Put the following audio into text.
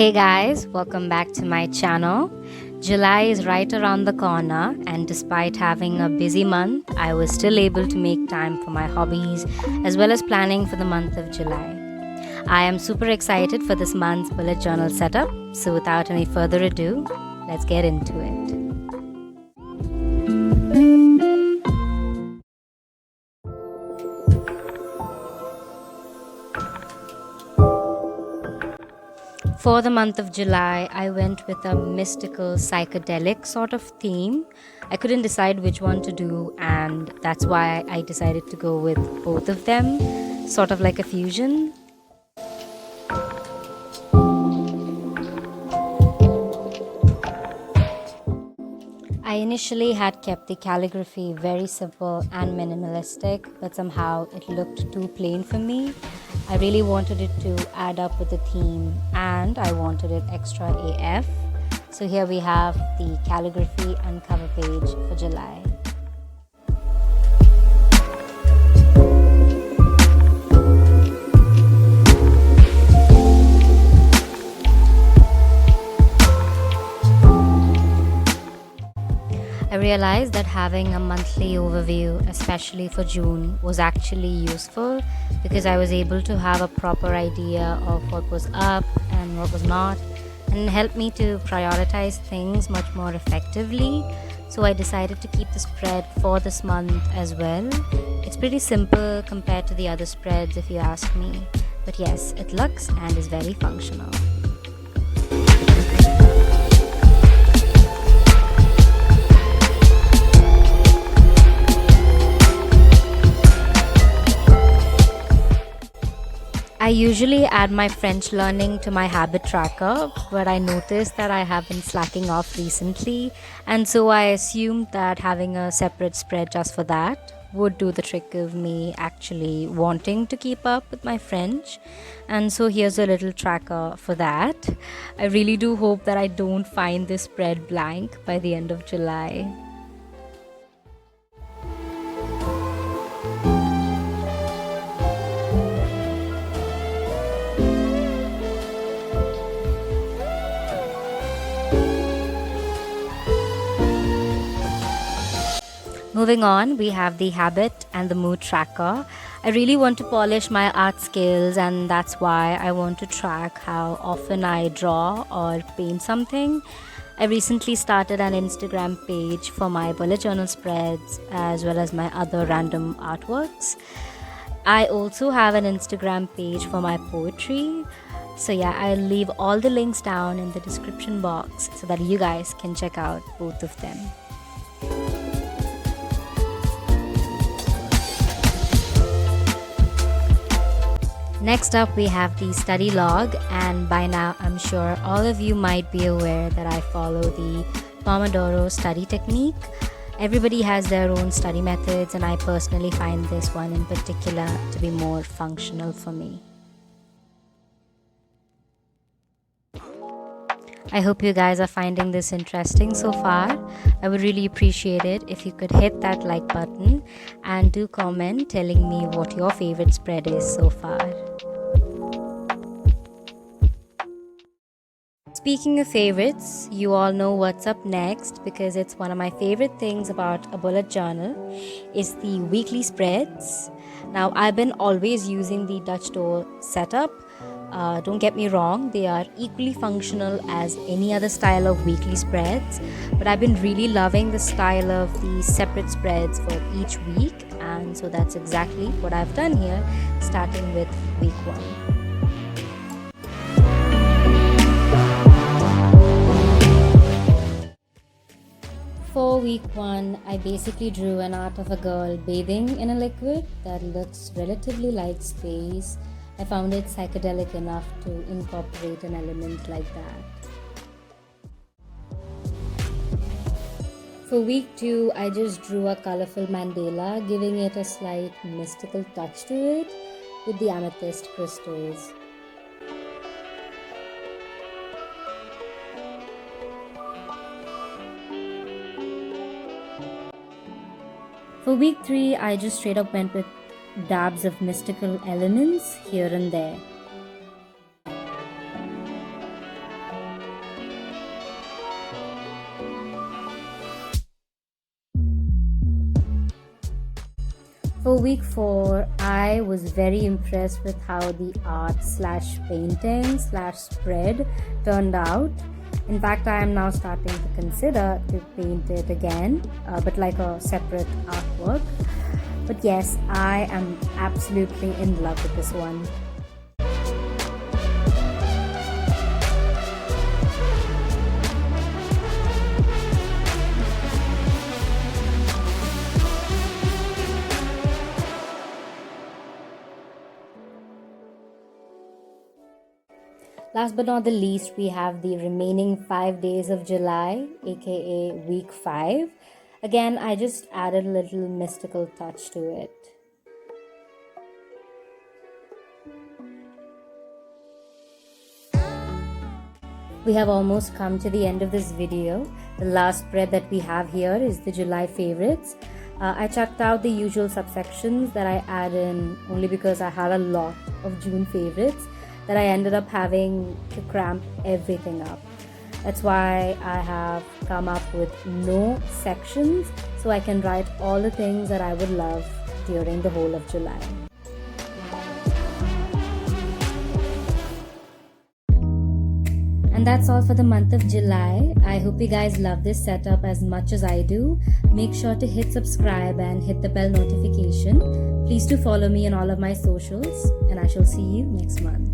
Hey guys, welcome back to my channel. July is right around the corner, and despite having a busy month, I was still able to make time for my hobbies as well as planning for the month of July. I am super excited for this month's bullet journal setup, so without any further ado, let's get into it. For the month of July, I went with a mystical, psychedelic sort of theme. I couldn't decide which one to do, and that's why I decided to go with both of them, sort of like a fusion. I initially had kept the calligraphy very simple and minimalistic, but somehow it looked too plain for me. I really wanted it to add up with the theme, and I wanted it extra AF. So here we have the calligraphy and cover page for July. I realized that having a monthly overview, especially for June, was actually useful because I was able to have a proper idea of what was up and what was not, and it helped me to prioritize things much more effectively. So I decided to keep the spread for this month as well. It's pretty simple compared to the other spreads if you ask me, but yes, it looks and is very functional. I usually add my French learning to my habit tracker, but I noticed that I have been slacking off recently, and so I assumed that having a separate spread just for that would do the trick of me actually wanting to keep up with my French. And so here's a little tracker for that. I really do hope that I don't find this spread blank by the end of July. Moving on, we have the habit and the mood tracker. I really want to polish my art skills, and that's why I want to track how often I draw or paint something. I recently started an Instagram page for my bullet journal spreads as well as my other random artworks. I also have an Instagram page for my poetry. So yeah, I'll leave all the links down in the description box so that you guys can check out both of them. Next up, we have the study log, and by now I'm sure all of you might be aware that I follow the Pomodoro study technique. Everybody has their own study methods, and I personally find this one in particular to be more functional for me. I hope you guys are finding this interesting so far. I would really appreciate it if you could hit that like button and do comment telling me what your favorite spread is so far. Speaking of favorites, you all know what's up next because it's one of my favorite things about a bullet journal is the weekly spreads. Now, I've been always using the Dutch door setup. Don't get me wrong, they are equally functional as any other style of weekly spreads, but I've been really loving the style of the separate spreads for each week, and so that's exactly what I've done here, starting with week 1. For week 1, I basically drew an art of a girl bathing in a liquid that looks relatively like space. I found it psychedelic enough to incorporate an element like that. For week 2, I just drew a colorful mandala, giving it a slight mystical touch to it with the amethyst crystals. For week 3, I just straight up went with dabs of mystical elements here and there. For week 4, I was very impressed with how the art slash painting slash spread turned out. In fact, I am now starting to consider to paint it again, but like a separate artwork. But yes, I am absolutely in love with this one. Last but not the least, we have the remaining 5 days of July, aka week 5. Again, I just added a little mystical touch to it. We have almost come to the end of this video. The last spread that we have here is the July favorites. I checked out the usual subsections that I add in only because I had a lot of June favorites that I ended up having to cramp everything up. That's why I have come up with no sections so I can write all the things that I would love during the whole of July. And that's all for the month of July. I hope you guys love this setup as much as I do. Make sure to hit subscribe and hit the bell notification. Please do follow me on all of my socials, and I shall see you next month.